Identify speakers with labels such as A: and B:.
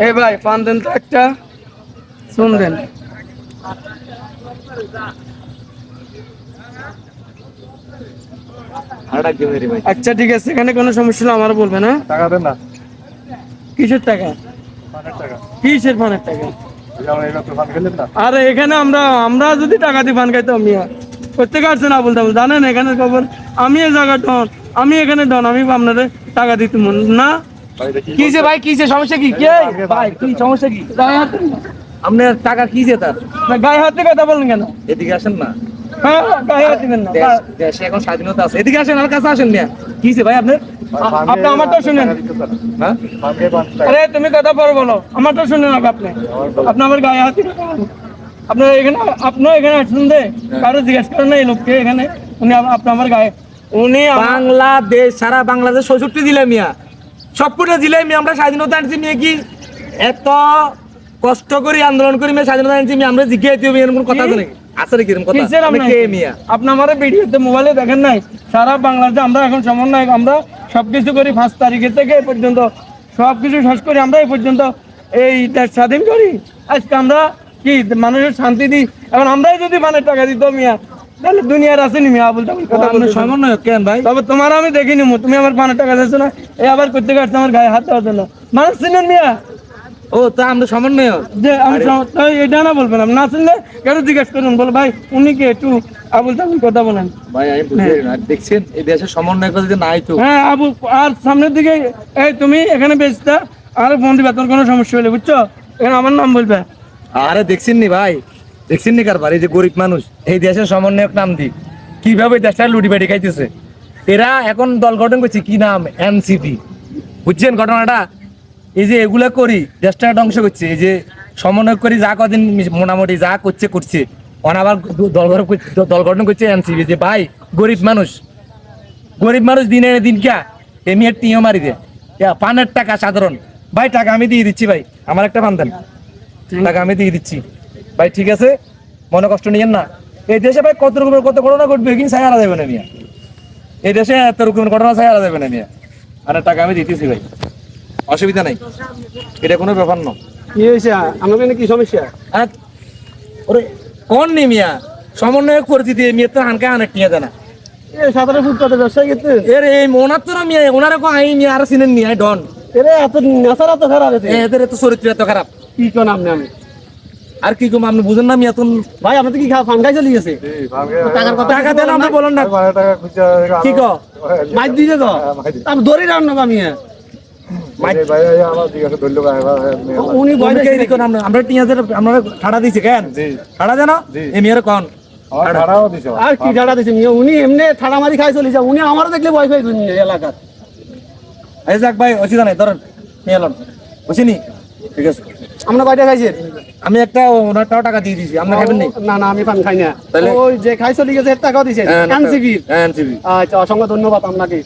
A: এই ভাই পান দেন তো একটা, শুন দেন। আচ্ছা ঠিক আছে, এখানে কোনো সমস্যা হলে আমার বলবেন। হ্যাঁ
B: টাকা দেন না।
A: কিসের টাকা?
B: টাকা
A: কিসের পানের টাকা?
B: পান খেলেন না।
A: আরে এখানে আমরা আমরা যদি টাকা দিয়ে পান খাইতাম মিয়া, প্রত্যেকে আসছে না বলতাম, জানেন এখানে খবর আমি এই জায়গা ডন, আমি এখানে ডন, আমি আপনাদের টাকা দিতে না।
C: কিসে ভাই, কিসে সমস্যা কি? কে ভাই, কি সমস্যা কি?
A: গায়ে হাতে
C: আপনার টাকা কিসে তার?
A: না, গায়ে হাতে কথা বলেন কেন?
C: এদিকে আসেন না,
A: হ্যাঁ গায়ে হাত দিবেন না।
C: দেশে এখন স্বাধীনতা আছে, এদিকে আসেন, আমার কাছে আসেন মিয়া। কিসে ভাই আপনার?
A: আপনি আমারটা শুনেন।
C: হ্যাঁ
A: আরে তুমি কথা পরে বলো, আমারটা শুনেন আগে আপনি। আপনি আমার গায়ে হাতে কথা বলেন। আপনার এখানে, আপনিও এখানে আসছেন দে, কারো জিজ্ঞেস করেন না এই লোককে এখানে, উনি আপনি আমার গায়ে, উনি
C: বাংলাদেশ, সারা বাংলাদেশ ৬৬ জেলা মিয়া, সবকটা জেলায় মিয়া আমরা স্বাধীনতা আনছি মিয়া। কি এত কষ্ট করে আন্দোলন করি মিয়া স্বাধীনতা আনছি মিয়া, আমরা জিজ্ঞাসা হবে এরকম কথা আছে নাকি? আছে নাকি এরকম কথা? আপনি কে মিয়া?
A: আপনি আমার ভিডিওতে মোবাইলে দেখেন নাই, সারা বাংলাদেশে আমরা এখন সমন্বয়, আমরা সবকিছু করি 5 তারিখের থেকে এই পর্যন্ত সবকিছু শেষ করি, আমরা এই পর্যন্ত এই দেশ স্বাধীন করি। আজকে আমরা কি মানুষের শান্তি দিই, এখন আমরাই যদি মানে টাকা দিত মিয়া, তাহলে দুনিয়ার আসেনি মিয়া বলতে কথা বলতে
C: সমন্বয় কেন ভাই?
A: তবে তোমার আমি দেখিনি, তুমি আমার 5 টাকা দিচ্ছ না, এই আবার করতে কাটছো আমার গায়ে হাত দেওয়ার জন্য, মানুষ চিনেন মিয়া?
C: ও তা আমরা সমন্বয়
A: যে আমি এটা না বলবেন, আমি না চিনলে কেন জিজ্ঞেস করুন, বল ভাই উনি কে, একটু আবুল তাবুল কথা বলেন
C: ভাই। আমি বুঝি না, দেখছেন এই দেশের সমন্বয় কথা যদি নাই তো।
A: হ্যাঁ আবু, আর সামনের দিকে এই তুমি এখানে বেচতা আর ফোন দিবা, তোর কোনো সমস্যা হলে বুঝছো, এখানে আমার নাম বলবে।
C: আরে দেখছেন নি ভাই, দেখছেন নি কারবার, এই যে গরিব মানুষ এই দেশের সমন্বয়ক নাম দি কিভাবে দেশটা লুটি বাটি খাইতেছে। এরা এখন দল গঠন করছে, কি নাম, এনসিপি, বুঝছেন ঘটনাটা? এই যে এগুলা করি দেশটা ধ্বংস করছে, এই যে সমন্বয় করি যা কদিন মোটামুটি যা করছে করছে, আবার দল গঠন করছে এনসিপি। যে ভাই গরিব মানুষ, গরিব মানুষ দিনে দিন কে এমনি টিও মারি দে, পানের টাকা সাধারণ ভাই, টাকা আমি দিয়ে দিচ্ছি ভাই, আমার একটা পান দেন, টাকা আমি দিয়ে দিচ্ছি ভাই, ঠিক আছে, মনে কষ্ট নিয়েন না। এই দেশে ভাই কত রকমের কত ঘটনা ঘটবে, কিন্তু ছায়া যাবে না মিয়া, এই দেশে এত রকমের ঘটনা ছায়া যাবে না মিয়া। আর টাকা আমি দিতেছি ভাই, অসুবিধা নাই, এটা কোনো ব্যাপার না।
A: কি হয়েছে আমার এখানে, কি সমস্যা?
C: ওরে কোন নি মিয়া, সমন্বয়ক পরিচিতি মিয়া তো হানকা অনেক নিয়ে জানা,
A: এই 17 ফুট কত ব্যবসায়ী গেছে
C: এর এই ওনার তো না মিয়া, ওনারে কো আই মিয়া আর চিনেন নি, আই ডন
A: এরে এত নেশার এত খারাপ হয়েছে,
C: এদের এত চরিত্র এত খারাপ।
A: কি কোন আপনি? আমি
C: আর কি কম আপনি বুঝেন না মিয়া? তুমি
A: ভাই আপনি কি ফান্ডাই চলে গেছে, টাকার কথা
C: টাকা দেন আপনি বলেন না, কি কো
A: মাইর দিতে তো আমি দড়ি রান্না আমি উনি ভয় দেখে
C: আমরা টিয়াদের আমরা ঠাড়া দিছি কেন? ঠাড়া দেন এই মেয়ের কোন
A: আর কি ঠাড়া দিছে উনি এমনি ঠাড়া মারি খাই চলে যায়, উনি আমারও দেখলে ভয় পাই এলাকার।
C: এই যাক ভাই, অসুবিধা নাই, ধরেন নিয়ে এলাম, বুঝিনি, ঠিক আছে।
A: আমরা বাইরে খাইছি,
C: আমি একটা ওনারটাও টাকা দিয়ে দিয়েছি, আপনার খাবেন নি?
A: না না আমি পান খাই না,
C: তাহলে
A: ওই যে খাই চলে গেছে এর টাকাও দিছে এনসিপি।
C: এনসিপি,
A: আচ্ছা অসংখ্য ধন্যবাদ আপনাকে।